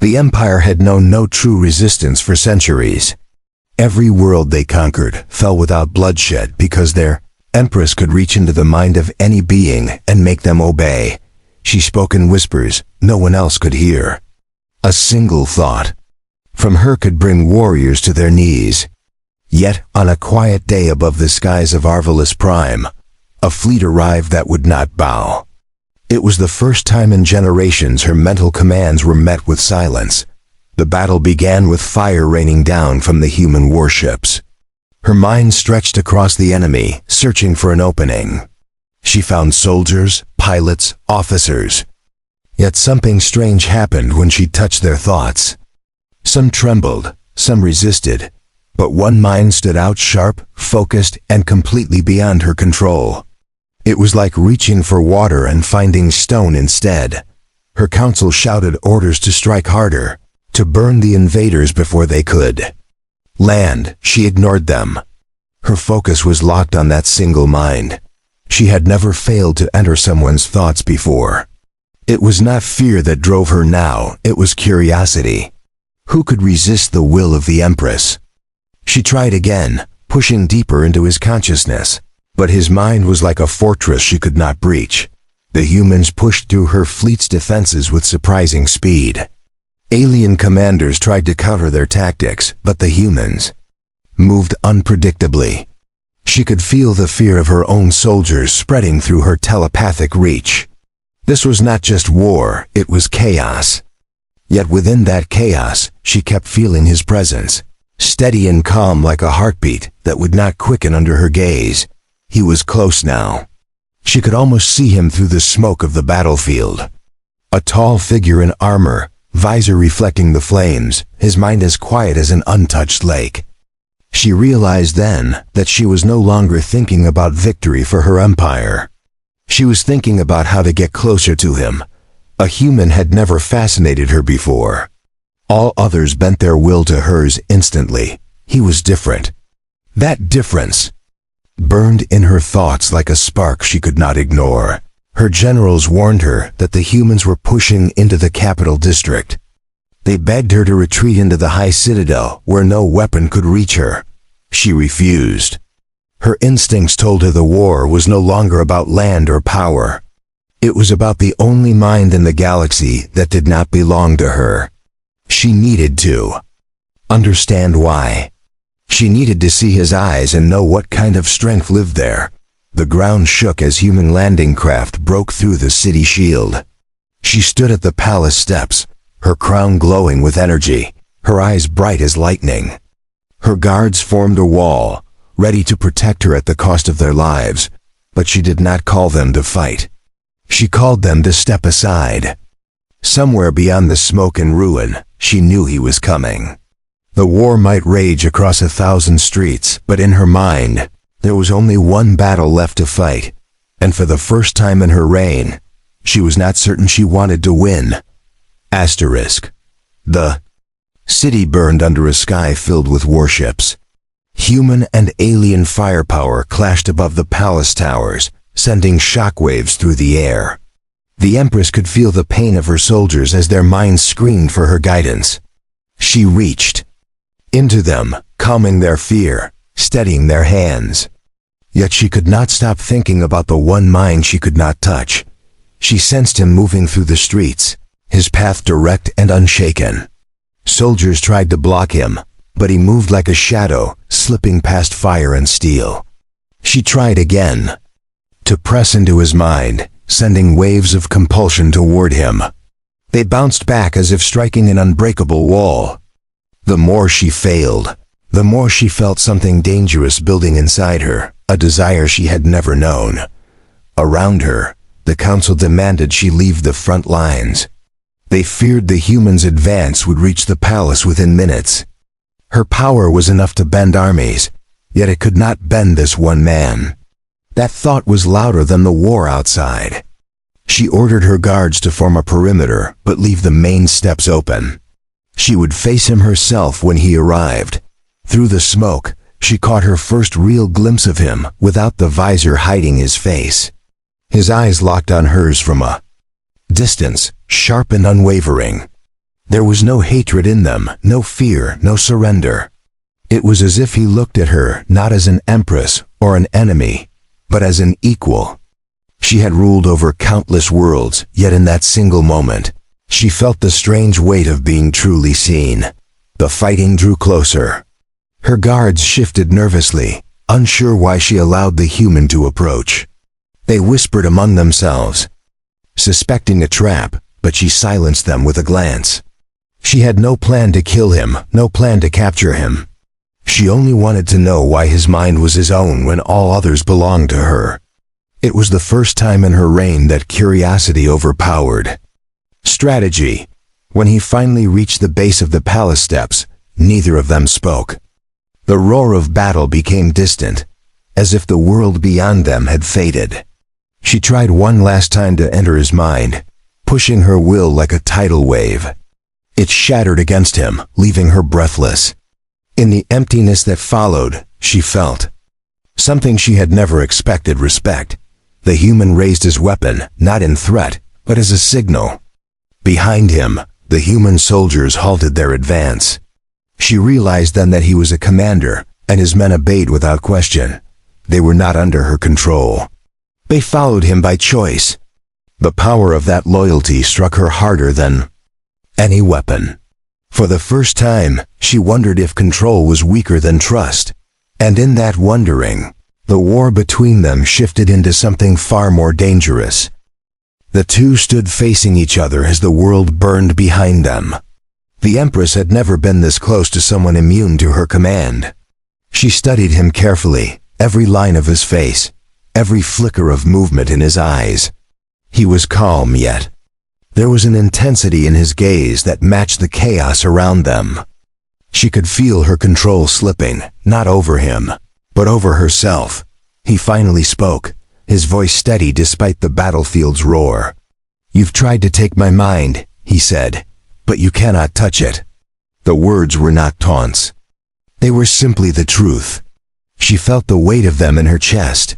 The Empire had known no true resistance for centuries. Every world they conquered fell without bloodshed because their Empress could reach into the mind of any being and make them obey. She spoke in whispers no one else could hear. A single thought from her could bring warriors to their knees. Yet, on a quiet day above the skies of Arvallis Prime, a fleet arrived that would not bow. It was the first time in generations her mental commands were met with silence. The battle began with fire raining down from the human warships. Her mind stretched across the enemy, searching for an opening. She found soldiers, pilots, officers. Yet something strange happened when she touched their thoughts. Some trembled, some resisted, but one mind stood out sharp, focused, and completely beyond her control. It was like reaching for water and finding stone instead. Her council shouted orders to strike harder, to burn the invaders before they could land. She ignored them. Her focus was locked on that single mind. She had never failed to enter someone's thoughts before. It was not fear that drove her now, it was curiosity. Who could resist the will of the Empress? She tried again, pushing deeper into his consciousness, but his mind was like a fortress she could not breach. The humans pushed through her fleet's defenses with surprising speed. Alien commanders tried to counter their tactics, but the humans moved unpredictably. She could feel the fear of her own soldiers spreading through her telepathic reach. This was not just war, it was chaos. Yet within that chaos, she kept feeling his presence, steady and calm like a heartbeat that would not quicken under her gaze. He was close now. She could almost see him through the smoke of the battlefield. A tall figure in armor, visor reflecting the flames, his mind as quiet as an untouched lake. She realized then that she was no longer thinking about victory for her empire. She was thinking about how to get closer to him. A human had never fascinated her before. All others bent their will to hers instantly. He was different. That difference burned in her thoughts like a spark she could not ignore. Her generals warned her that the humans were pushing into the capital district. They begged her to retreat into the high citadel where no weapon could reach her. She refused. Her instincts told her the war was no longer about land or power. It was about the only mind in the galaxy that did not belong to her. She needed to understand why. She needed to see his eyes and know what kind of strength lived there. The ground shook as human landing craft broke through the city shield. She stood at the palace steps, her crown glowing with energy, her eyes bright as lightning. Her guards formed a wall, ready to protect her at the cost of their lives, but she did not call them to fight. She called them to step aside. Somewhere beyond the smoke and ruin, she knew he was coming. The war might rage across 1,000 streets, but in her mind, there was only one battle left to fight, and for the first time in her reign, she was not certain she wanted to win. Asterisk. The city burned under a sky filled with warships. Human and alien firepower clashed above the palace towers, sending shockwaves through the air. The Empress could feel the pain of her soldiers as their minds screamed for her guidance. She reached into them, calming their fear, steadying their hands. Yet she could not stop thinking about the one mind she could not touch. She sensed him moving through the streets, his path direct and unshaken. Soldiers tried to block him, but he moved like a shadow, slipping past fire and steel. She tried again to press into his mind, sending waves of compulsion toward him. They bounced back as if striking an unbreakable wall. The more she failed, the more she felt something dangerous building inside her, a desire she had never known. Around her, the council demanded she leave the front lines. They feared the humans' advance would reach the palace within minutes. Her power was enough to bend armies, yet it could not bend this one man. That thought was louder than the war outside. She ordered her guards to form a perimeter, but leave the main steps open. She would face him herself when he arrived. Through the smoke, she caught her first real glimpse of him, without the visor hiding his face. His eyes locked on hers from a distance, sharp and unwavering. There was no hatred in them, no fear, no surrender. It was as if he looked at her not as an empress or an enemy, but as an equal. She had ruled over countless worlds, yet in that single moment, she felt the strange weight of being truly seen. The fighting drew closer. Her guards shifted nervously, unsure why she allowed the human to approach. They whispered among themselves, suspecting a trap, but she silenced them with a glance. She had no plan to kill him, no plan to capture him. She only wanted to know why his mind was his own when all others belonged to her. It was the first time in her reign that curiosity overpowered strategy. When he finally reached the base of the palace steps, neither of them spoke. The roar of battle became distant, as if the world beyond them had faded. She tried one last time to enter his mind, pushing her will like a tidal wave. It shattered against him, leaving her breathless. In the emptiness that followed, she felt something she had never expected: respect. The human raised his weapon, not in threat, but as a signal. Behind him, the human soldiers halted their advance. She realized then that he was a commander, and his men obeyed without question. They were not under her control. They followed him by choice. The power of that loyalty struck her harder than any weapon. For the first time, she wondered if control was weaker than trust. And in that wondering, the war between them shifted into something far more dangerous. The two stood facing each other as the world burned behind them. The Empress had never been this close to someone immune to her command. She studied him carefully, every line of his face, every flicker of movement in his eyes. He was calm, yet there was an intensity in his gaze that matched the chaos around them. She could feel her control slipping, not over him, but over herself. He finally spoke, his voice steady despite the battlefield's roar. "You've tried to take my mind," he said, "but you cannot touch it." The words were not taunts. They were simply the truth. She felt the weight of them in her chest.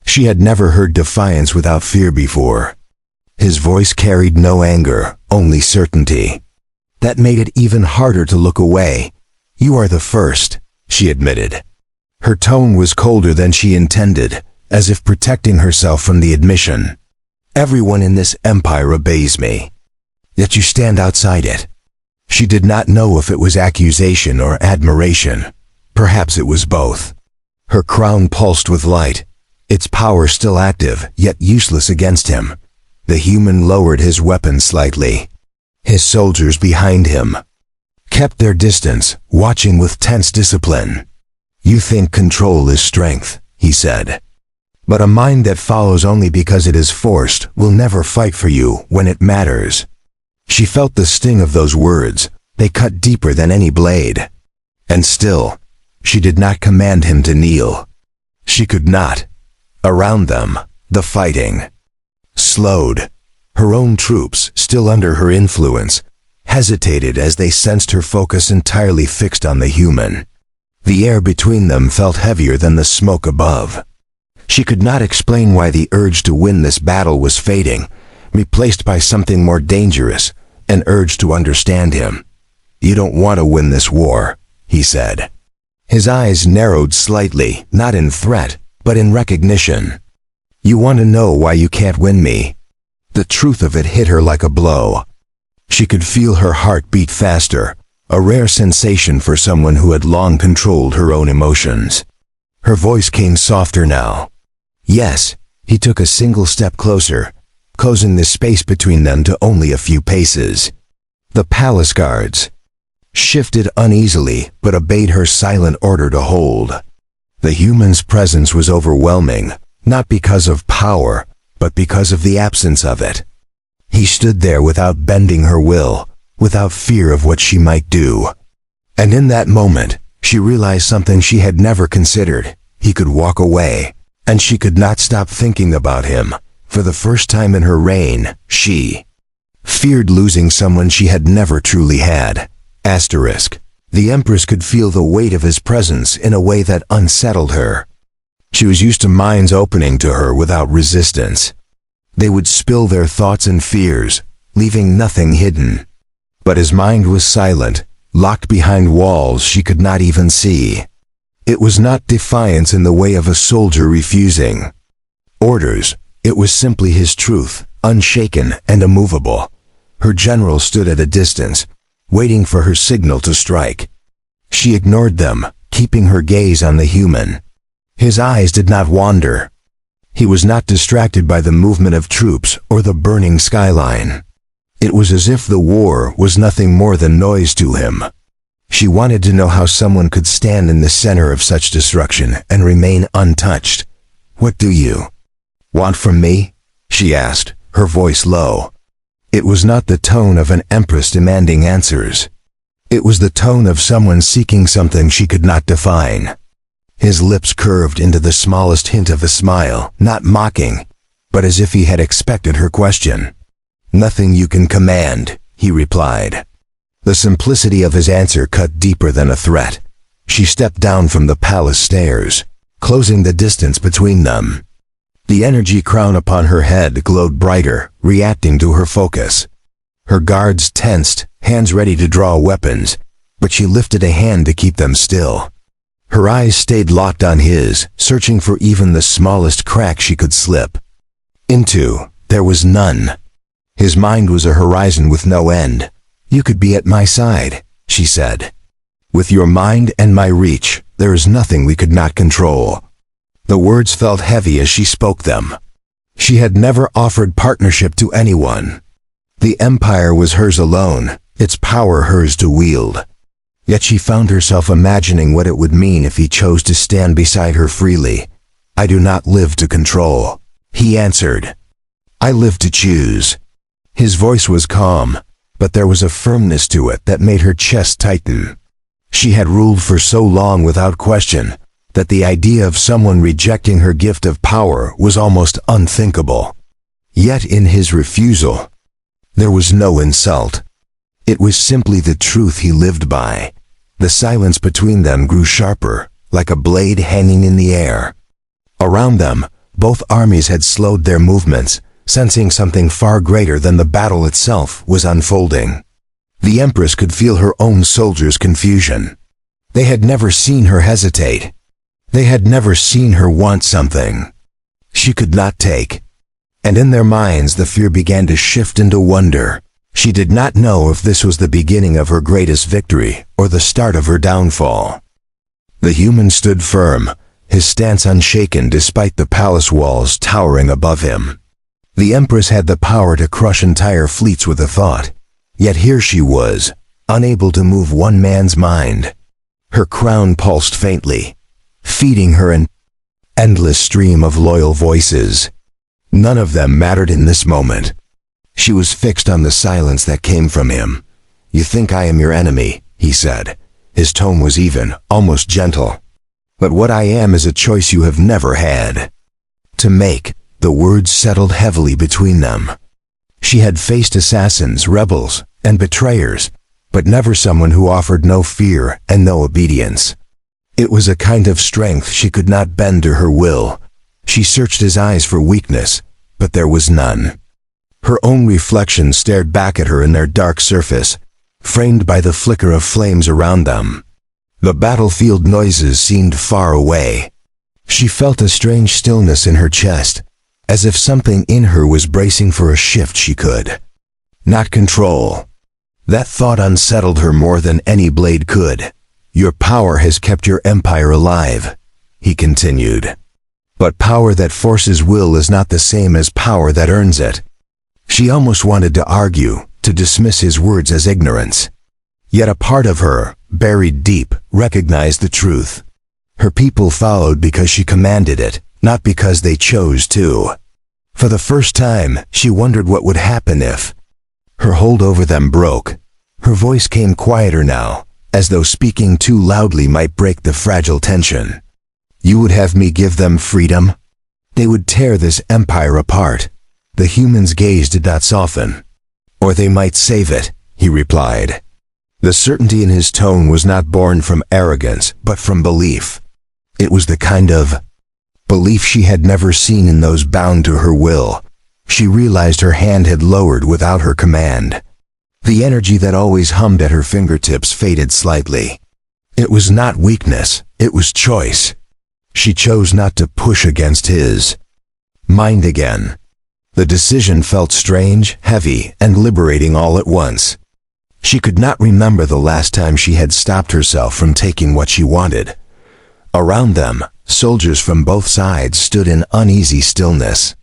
She had never heard defiance without fear before. His voice carried no anger, only certainty. That made it even harder to look away. "You are the first," she admitted. Her tone was colder than she intended, as if protecting herself from the admission. "Everyone in this empire obeys me, yet you stand outside it." She did not know if it was accusation or admiration. Perhaps it was both. Her crown pulsed with light, its power still active, yet useless against him. The human lowered his weapon slightly. His soldiers behind him kept their distance, watching with tense discipline. "You think control is strength," he said. "But a mind that follows only because it is forced will never fight for you when it matters." She felt the sting of those words. They cut deeper than any blade. And still, she did not command him to kneel. She could not. Around them, the fighting slowed. Her own troops, still under her influence, hesitated as they sensed her focus entirely fixed on the human. The air between them felt heavier than the smoke above. She could not explain why the urge to win this battle was fading, replaced by something more dangerous, an urge to understand him. "You don't want to win this war," he said. His eyes narrowed slightly, not in threat, but in recognition. "You want to know why you can't win me?" The truth of it hit her like a blow. She could feel her heart beat faster, a rare sensation for someone who had long controlled her own emotions. Her voice came softer now. "Yes." He took a single step closer, closing the space between them to only a few paces. The palace guards shifted uneasily, but obeyed her silent order to hold. The human's presence was overwhelming, not because of power, but because of the absence of it. He stood there without bending her will, without fear of what she might do. And in that moment, she realized something she had never considered. He could walk away, and she could not stop thinking about him. For the first time in her reign, she feared losing someone she had never truly had. Asterisk. The Empress could feel the weight of his presence in a way that unsettled her. She was used to minds opening to her without resistance. They would spill their thoughts and fears, leaving nothing hidden. But his mind was silent, locked behind walls she could not even see. It was not defiance in the way of a soldier refusing orders. It was simply his truth, unshaken and immovable. Her general stood at a distance, waiting for her signal to strike. She ignored them, keeping her gaze on the human. His eyes did not wander. He was not distracted by the movement of troops or the burning skyline. It was as if the war was nothing more than noise to him. She wanted to know how someone could stand in the center of such destruction and remain untouched. "What do you want from me?" she asked, her voice low. It was not the tone of an empress demanding answers. It was the tone of someone seeking something she could not define. His lips curved into the smallest hint of a smile, not mocking, but as if he had expected her question. "Nothing you can command," he replied. The simplicity of his answer cut deeper than a threat. She stepped down from the palace stairs, closing the distance between them. The energy crown upon her head glowed brighter, reacting to her focus. Her guards tensed, hands ready to draw weapons, but she lifted a hand to keep them still. Her eyes stayed locked on his, searching for even the smallest crack she could slip into. There was none. His mind was a horizon with no end. "You could be at my side," she said. "With your mind and my reach, there is nothing we could not control." The words felt heavy as she spoke them. She had never offered partnership to anyone. The empire was hers alone, its power hers to wield. Yet she found herself imagining what it would mean if he chose to stand beside her freely. "I do not live to control," he answered. "I live to choose." His voice was calm, but there was a firmness to it that made her chest tighten. She had ruled for so long without question that the idea of someone rejecting her gift of power was almost unthinkable. Yet in his refusal, there was no insult. It was simply the truth he lived by. The silence between them grew sharper, like a blade hanging in the air. Around them, both armies had slowed their movements, sensing something far greater than the battle itself was unfolding. The Empress could feel her own soldiers' confusion. They had never seen her hesitate. They had never seen her want something she could not take. And in their minds the fear began to shift into wonder. She did not know if this was the beginning of her greatest victory or the start of her downfall. The human stood firm, his stance unshaken despite the palace walls towering above him. The Empress had the power to crush entire fleets with a thought. Yet here she was, unable to move one man's mind. Her crown pulsed faintly, feeding her an endless stream of loyal voices. None of them mattered in this moment. She was fixed on the silence that came from him. "You think I am your enemy," he said. His tone was even, almost gentle. "But what I am is a choice you have never had to make." The words settled heavily between them. She had faced assassins, rebels, and betrayers, but never someone who offered no fear and no obedience. It was a kind of strength she could not bend to her will. She searched his eyes for weakness, but there was none. Her own reflection stared back at her in their dark surface, framed by the flicker of flames around them. The battlefield noises seemed far away. She felt a strange stillness in her chest, as if something in her was bracing for a shift she could not control. That thought unsettled her more than any blade could. "Your power has kept your empire alive," he continued. "But power that forces will is not the same as power that earns it." She almost wanted to argue, to dismiss his words as ignorance. Yet a part of her, buried deep, recognized the truth. Her people followed because she commanded it, not because they chose to. For the first time, she wondered what would happen if her hold over them broke. Her voice came quieter now, as though speaking too loudly might break the fragile tension. "You would have me give them freedom? They would tear this empire apart." The human's gaze did not soften. "Or they might save it," he replied. The certainty in his tone was not born from arrogance, but from belief. It was the kind of belief she had never seen in those bound to her will. She realized her hand had lowered without her command. The energy that always hummed at her fingertips faded slightly. It was not weakness, it was choice. She chose not to push against his mind again. The decision felt strange, heavy, and liberating all at once. She could not remember the last time she had stopped herself from taking what she wanted. Around them, soldiers from both sides stood in uneasy stillness.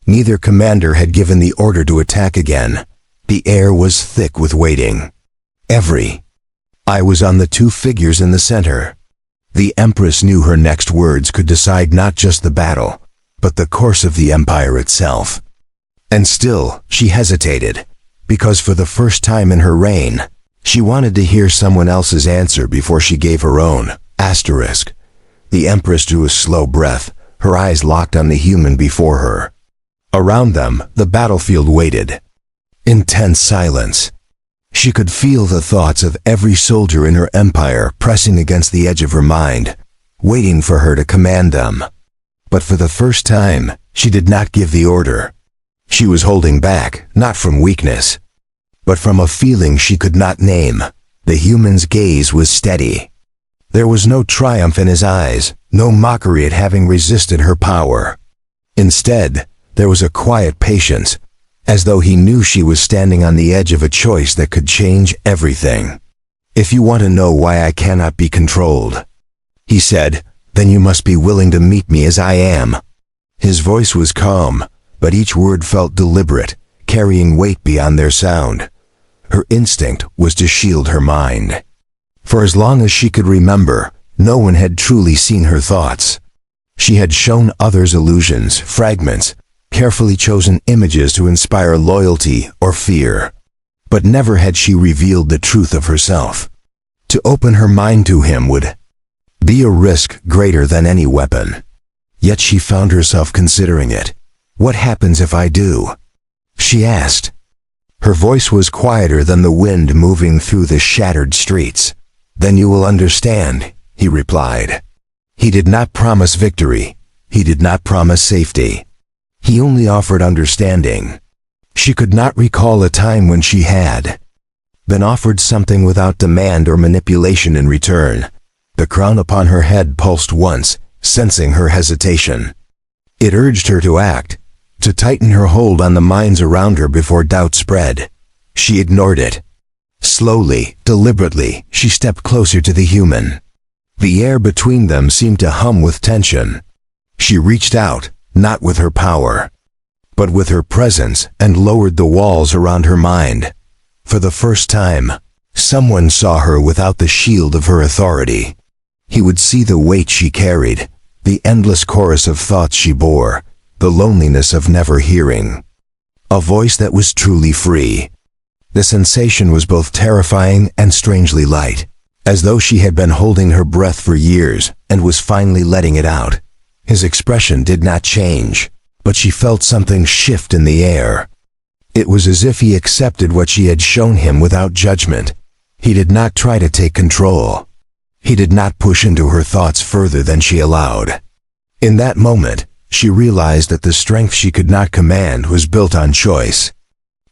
Neither commander had given the order to attack again. The air was thick with waiting. Every eye was on the two figures in the center. The Empress knew her next words could decide not just the battle, but the course of the empire itself. And still, she hesitated, because for the first time in her reign, she wanted to hear someone else's answer before she gave her own. Asterisk. The Empress drew a slow breath, her eyes locked on the human before her. Around them, the battlefield waited. Intense silence. She could feel the thoughts of every soldier in her empire pressing against the edge of her mind, waiting for her to command them. But for the first time, she did not give the order. She was holding back, not from weakness, but from a feeling she could not name. The human's gaze was steady. There was no triumph in his eyes, no mockery at having resisted her power. Instead, there was a quiet patience, as though he knew she was standing on the edge of a choice that could change everything. "If you want to know why I cannot be controlled," he said, "then you must be willing to meet me as I am." His voice was calm, but each word felt deliberate, carrying weight beyond their sound. Her instinct was to shield her mind. For as long as she could remember, no one had truly seen her thoughts. She had shown others illusions, fragments, carefully chosen images to inspire loyalty or fear. But never had she revealed the truth of herself. To open her mind to him would be a risk greater than any weapon. Yet she found herself considering it. "What happens if I do?" she asked. Her voice was quieter than the wind moving through the shattered streets. "Then you will understand," he replied. He did not promise victory. He did not promise safety. He only offered understanding. She could not recall a time when she had been offered something without demand or manipulation in return. The crown upon her head pulsed once, sensing her hesitation. It urged her to act, to tighten her hold on the minds around her before doubt spread. She ignored it. Slowly, deliberately, she stepped closer to the human. The air between them seemed to hum with tension. She reached out, not with her power, but with her presence, and lowered the walls around her mind. For the first time, someone saw her without the shield of her authority. He would see the weight she carried, the endless chorus of thoughts she bore, the loneliness of never hearing. A voice that was truly free. The sensation was both terrifying and strangely light, as though she had been holding her breath for years and was finally letting it out. His expression did not change, but she felt something shift in the air. It was as if he accepted what she had shown him without judgment. He did not try to take control. He did not push into her thoughts further than she allowed. In that moment, she realized that the strength she could not command was built on choice,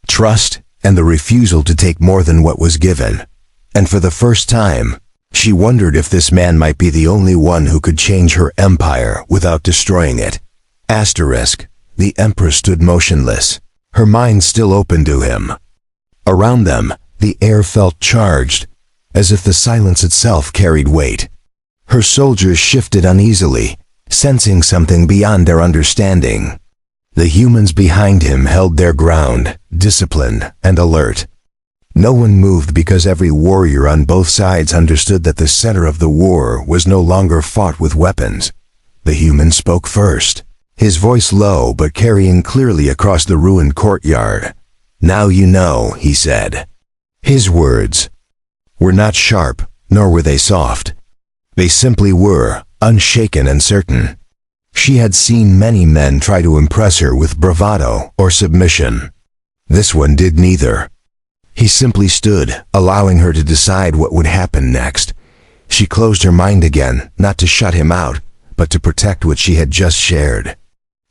trust, and the refusal to take more than what was given. And for the first time, she wondered if this man might be the only one who could change her empire without destroying it. Asterisk. The Empress stood motionless, her mind still open to him. Around them, the air felt charged, as if the silence itself carried weight. Her soldiers shifted uneasily, sensing something beyond their understanding. The humans behind him held their ground, disciplined and alert. No one moved because every warrior on both sides understood that the center of the war was no longer fought with weapons. The human spoke first, his voice low but carrying clearly across the ruined courtyard. "Now you know," he said. His words were not sharp, nor were they soft. They simply were, unshaken and certain. She had seen many men try to impress her with bravado or submission. This one did neither. He simply stood, allowing her to decide what would happen next. She closed her mind again, not to shut him out, but to protect what she had just shared.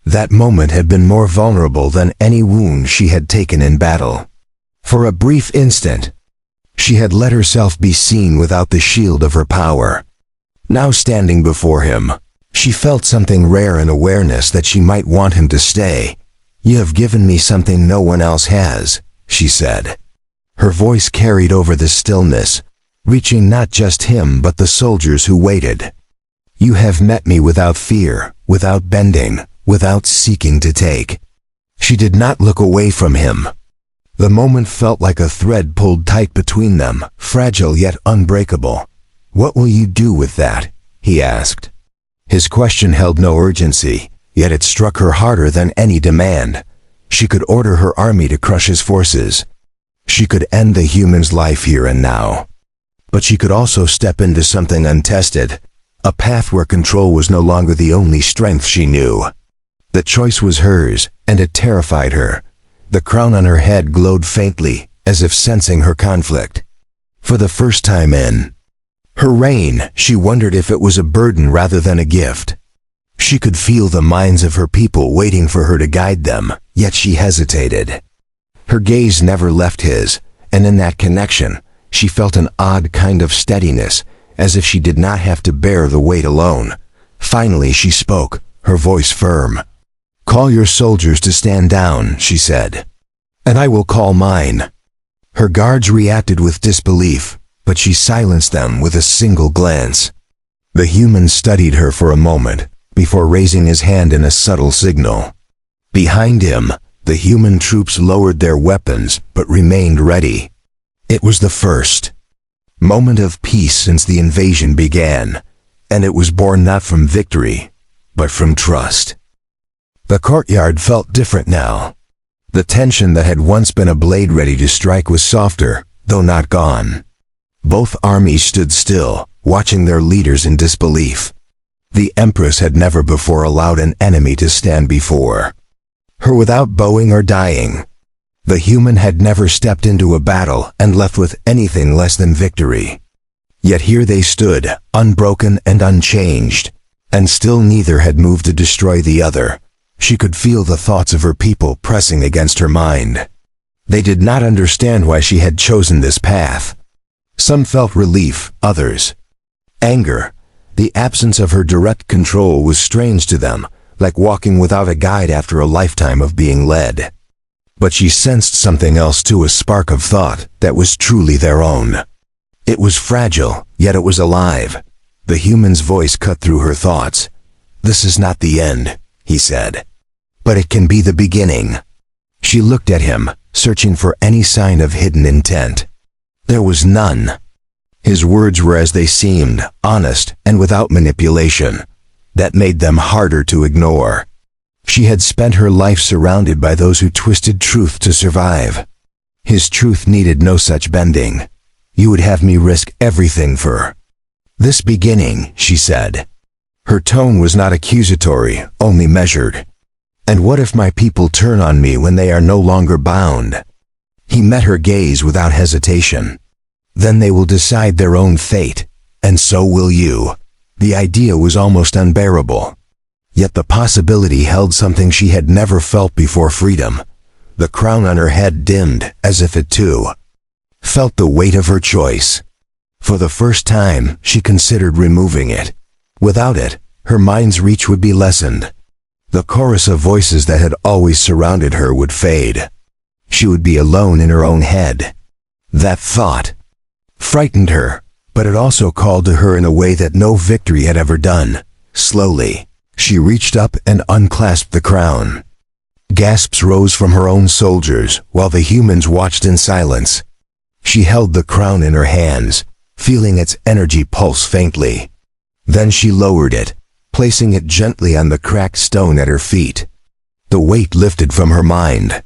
That moment had been more vulnerable than any wound she had taken in battle. For a brief instant, she had let herself be seen without the shield of her power. Now standing before him, she felt something rare in awareness that she might want him to stay. "You have given me something no one else has," she said. Her voice carried over the stillness, reaching not just him but the soldiers who waited. "You have met me without fear, without bending, without seeking to take." She did not look away from him. The moment felt like a thread pulled tight between them, fragile yet unbreakable. "What will you do with that?" he asked. His question held no urgency, yet it struck her harder than any demand. She could order her army to crush his forces. She could end the human's life here and now. But she could also step into something untested, a path where control was no longer the only strength she knew. The choice was hers, and it terrified her. The crown on her head glowed faintly, as if sensing her conflict. For the first time in her reign, she wondered if it was a burden rather than a gift. She could feel the minds of her people waiting for her to guide them, yet she hesitated. Her gaze never left his, and in that connection, she felt an odd kind of steadiness, as if she did not have to bear the weight alone. Finally she spoke, her voice firm. "Call your soldiers to stand down," she said, "and I will call mine." Her guards reacted with disbelief, but she silenced them with a single glance. The human studied her for a moment, before raising his hand in a subtle signal. Behind him, the human troops lowered their weapons, but remained ready. It was the first moment of peace since the invasion began, and it was born not from victory, but from trust. The courtyard felt different now. The tension that had once been a blade ready to strike was softer, though not gone. Both armies stood still, watching their leaders in disbelief. The Empress had never before allowed an enemy to stand before her without bowing or dying. The human had never stepped into a battle and left with anything less than victory. Yet here they stood, unbroken and unchanged, and still neither had moved to destroy the other. She could feel the thoughts of her people pressing against her mind. They did not understand why she had chosen this path. Some felt relief, others anger. The absence of her direct control was strange to them, like walking without a guide after a lifetime of being led. But she sensed something else too, a spark of thought that was truly their own. It was fragile, yet it was alive. The human's voice cut through her thoughts. "This is not the end," he said, "but it can be the beginning." She looked at him, searching for any sign of hidden intent. There was none. His words were as they seemed, honest and without manipulation. That made them harder to ignore. She had spent her life surrounded by those who twisted truth to survive. His truth needed no such bending. "You would have me risk everything for this beginning," she said. Her tone was not accusatory, only measured. "And what if my people turn on me when they are no longer bound?" He met her gaze without hesitation. "Then they will decide their own fate, and so will you." The idea was almost unbearable. Yet the possibility held something she had never felt before: freedom. The crown on her head dimmed, as if it too felt the weight of her choice. For the first time, she considered removing it. Without it, her mind's reach would be lessened. The chorus of voices that had always surrounded her would fade. She would be alone in her own head. That thought frightened her, but it also called to her in a way that no victory had ever done. Slowly, she reached up and unclasped the crown. Gasps rose from her own soldiers, while the humans watched in silence. She held the crown in her hands, feeling its energy pulse faintly. Then she lowered it, placing it gently on the cracked stone at her feet. The weight lifted from her mind.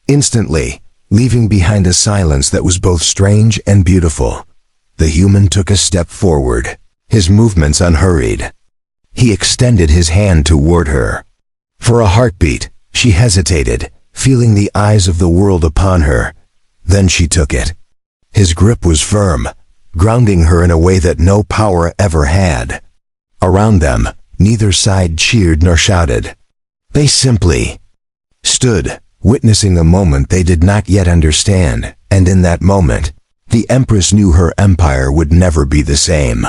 Instantly, leaving behind a silence that was both strange and beautiful, the human took a step forward, his movements unhurried. He extended his hand toward her. For a heartbeat, she hesitated, feeling the eyes of the world upon her. Then she took it. His grip was firm, grounding her in a way that no power ever had. Around them, neither side cheered nor shouted. They simply stood, witnessing a moment they did not yet understand, and in that moment, the Empress knew her empire would never be the same.